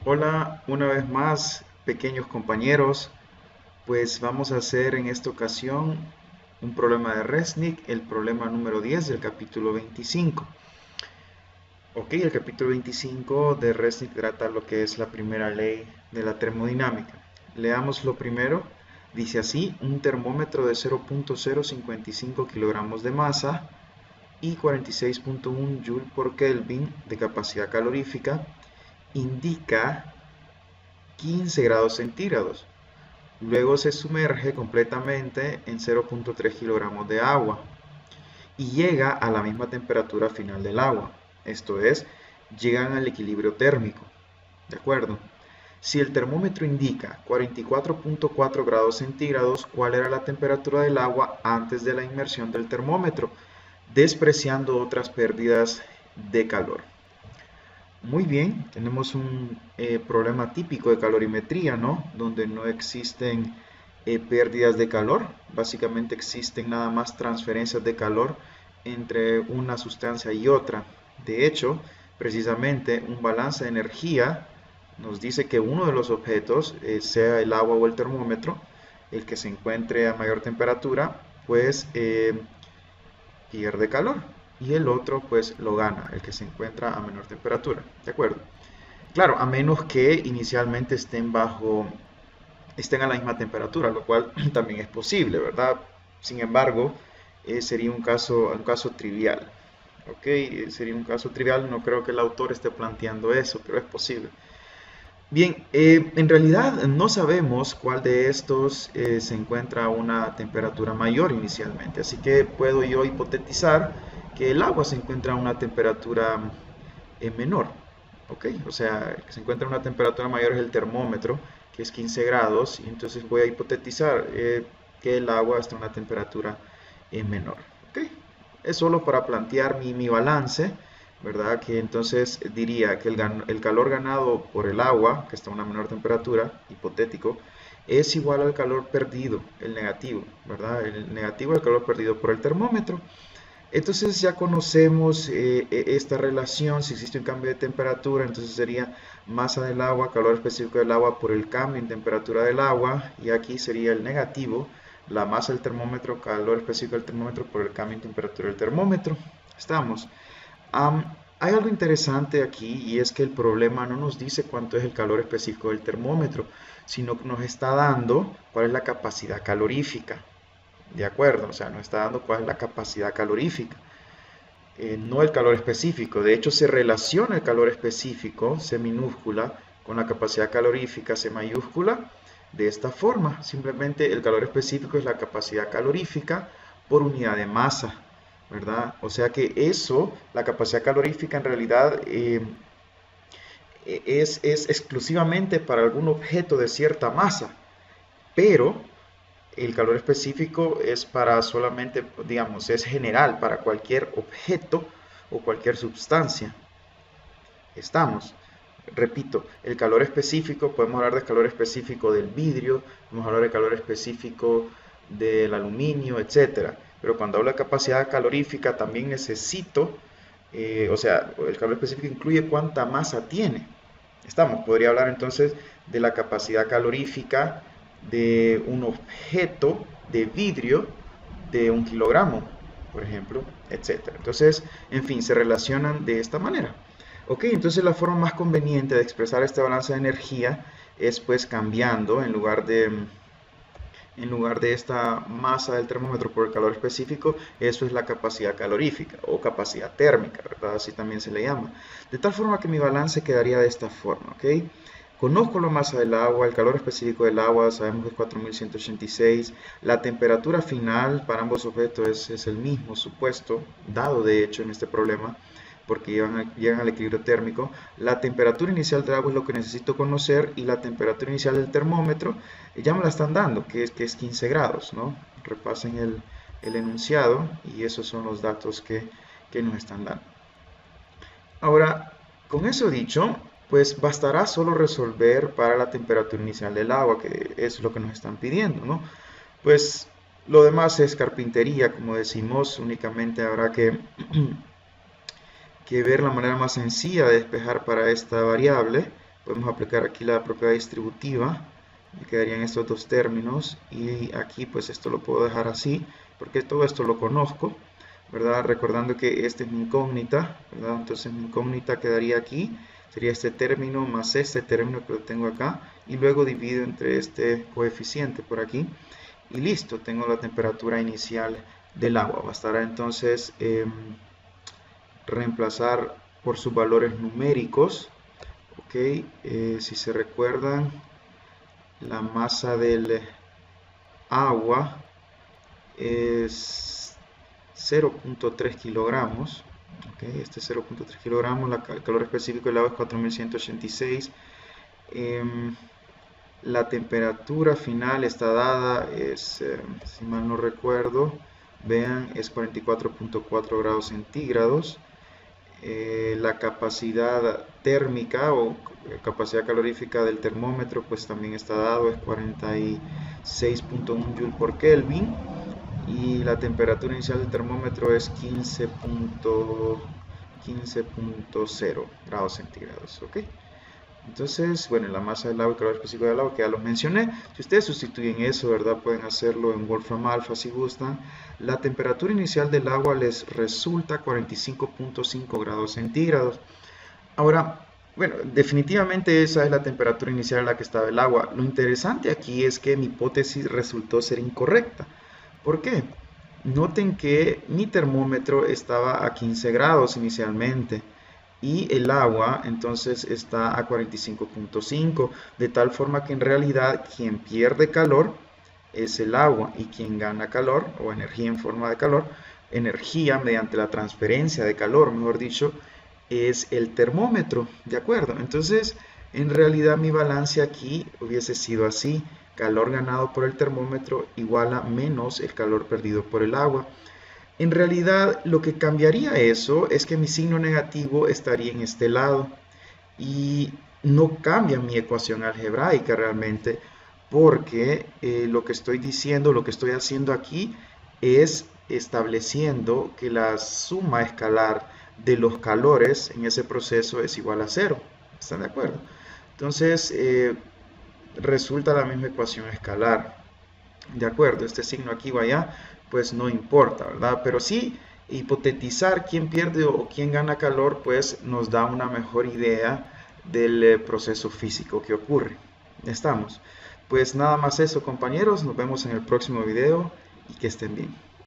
Hola, una vez más, pequeños compañeros, pues vamos a hacer en esta ocasión un problema de Resnick, el problema número 10 del capítulo 25. Ok, el capítulo 25 de Resnick trata lo que es la primera ley de la termodinámica. Leamos lo primero. Dice así: un termómetro de 0.055 kilogramos de masa y 46.1 Joule por Kelvin de capacidad calorífica indica 15 grados centígrados. Luego se sumerge completamente en 0.3 kilogramos de agua y llega a la misma temperatura final del agua. Esto es, llegan al equilibrio térmico. ¿De acuerdo? Si el termómetro indica 44.4 grados centígrados, ¿cuál era la temperatura del agua antes de la inmersión del termómetro? Despreciando otras pérdidas de calor. Muy bien, tenemos un problema típico de calorimetría, ¿no? Donde no existen pérdidas de calor, básicamente existen nada más transferencias de calor entre una sustancia y otra. De hecho, precisamente un balance de energía nos dice que uno de los objetos, sea el agua o el termómetro, el que se encuentre a mayor temperatura, pues pierde calor y el otro pues lo gana, el que se encuentra a menor temperatura, ¿de acuerdo? Claro, a menos que inicialmente estén a la misma temperatura, lo cual también es posible, ¿verdad? Sin embargo, sería un caso trivial, ¿ok? Sería un caso trivial, no creo que el autor esté planteando eso, pero es posible. Bien, en realidad no sabemos cuál de estos se encuentra a una temperatura mayor inicialmente, así que puedo yo hipotetizar que el agua se encuentra a una temperatura menor, ¿ok? O sea, el que se encuentra a una temperatura mayor es el termómetro, que es 15 grados, y entonces voy a hipotetizar que el agua está a una temperatura menor, ¿ok? Es solo para plantear mi balance, ¿verdad? Que entonces diría que el calor ganado por el agua, que está a una menor temperatura, hipotético, es igual al calor perdido, el negativo, ¿verdad? El negativo del calor perdido por el termómetro. Entonces ya conocemos esta relación. Si existe un cambio de temperatura, entonces sería masa del agua, calor específico del agua por el cambio en temperatura del agua, y aquí sería el negativo, la masa del termómetro, calor específico del termómetro por el cambio en temperatura del termómetro. Estamos. Hay algo interesante aquí, y es que el problema no nos dice cuánto es el calor específico del termómetro, sino que nos está dando cuál es la capacidad calorífica. De acuerdo, o sea, nos está dando cuál es la capacidad calorífica, no el calor específico. De hecho, se relaciona el calor específico, C minúscula, con la capacidad calorífica, C mayúscula, de esta forma. Simplemente el calor específico es la capacidad calorífica por unidad de masa, ¿verdad? O sea que eso, la capacidad calorífica en realidad es exclusivamente para algún objeto de cierta masa, pero el calor específico es para solamente, digamos, es general para cualquier objeto o cualquier sustancia. Estamos. Repito, el calor específico, podemos hablar de calor específico del vidrio, podemos hablar de calor específico del aluminio, etcétera. Pero cuando hablo de capacidad calorífica, también necesito, o sea, el calor específico incluye cuánta masa tiene. Estamos. Podría hablar entonces de la capacidad calorífica de un objeto de vidrio de 1 kilogramo, por ejemplo, etcétera. Entonces, en fin, se relacionan de esta manera. Ok, entonces la forma más conveniente de expresar este balance de energía es pues cambiando en lugar de esta masa del termómetro por el calor específico, eso es la capacidad calorífica o capacidad térmica, ¿verdad? Así también se le llama. De tal forma que mi balance quedaría de esta forma, ¿ok? Conozco la masa del agua, el calor específico del agua, sabemos que es 4186, la temperatura final para ambos objetos es el mismo supuesto, dado de hecho en este problema, porque llegan al equilibrio térmico. La temperatura inicial del agua es lo que necesito conocer, y la temperatura inicial del termómetro ya me la están dando, que es 15 grados, ¿no? Repasen el enunciado y esos son los datos que nos están dando. Ahora, con eso dicho, pues bastará solo resolver para la temperatura inicial del agua, que es lo que nos están pidiendo, ¿no? Pues lo demás es carpintería, como decimos, únicamente habrá que ver la manera más sencilla de despejar para esta variable, podemos aplicar aquí la propiedad distributiva, me quedarían estos dos términos, y aquí pues esto lo puedo dejar así, porque todo esto lo conozco, ¿verdad? Recordando que esta es mi incógnita, ¿verdad? Entonces mi incógnita quedaría aquí, sería este término más este término que lo tengo acá, y luego divido entre este coeficiente por aquí, y listo, tengo la temperatura inicial del agua. Bastará entonces reemplazar por sus valores numéricos. Ok, si se recuerdan, la masa del agua es 0.3 kilogramos. Okay, este 0.3 kilogramos, el calor específico del agua es 4186. La temperatura final está dada, es, si mal no recuerdo, vean, es 44.4 grados centígrados. La capacidad térmica o capacidad calorífica del termómetro pues también está dado, es 46.1 Joule por Kelvin, y la temperatura inicial del termómetro es 15.0 grados centígrados. ¿Ok? Entonces, bueno, la masa del agua y el calor específico del agua, que ya los mencioné. Si ustedes sustituyen eso, ¿verdad? Pueden hacerlo en Wolfram Alpha si gustan. La temperatura inicial del agua les resulta 45.5 grados centígrados. Ahora, bueno, definitivamente esa es la temperatura inicial a la que estaba el agua. Lo interesante aquí es que mi hipótesis resultó ser incorrecta. ¿Por qué? Noten que mi termómetro estaba a 15 grados inicialmente, y el agua entonces está a 45.5, de tal forma que en realidad quien pierde calor es el agua, y quien gana calor o energía en forma de calor, energía mediante la transferencia de calor, mejor dicho, es el termómetro, ¿de acuerdo? Entonces, en realidad mi balance aquí hubiese sido así: calor ganado por el termómetro igual a menos el calor perdido por el agua. En realidad, lo que cambiaría eso es que mi signo negativo estaría en este lado, y no cambia mi ecuación algebraica realmente, porque lo que estoy diciendo, lo que estoy haciendo aquí es estableciendo que la suma escalar de los calores en ese proceso es igual a cero. ¿Están de acuerdo? Entonces, resulta la misma ecuación escalar. De acuerdo, este signo aquí o allá, pues no importa, ¿verdad? Pero sí, hipotetizar quién pierde o quién gana calor, pues nos da una mejor idea del proceso físico que ocurre. ¿Estamos? Pues nada más eso, compañeros, nos vemos en el próximo video y que estén bien.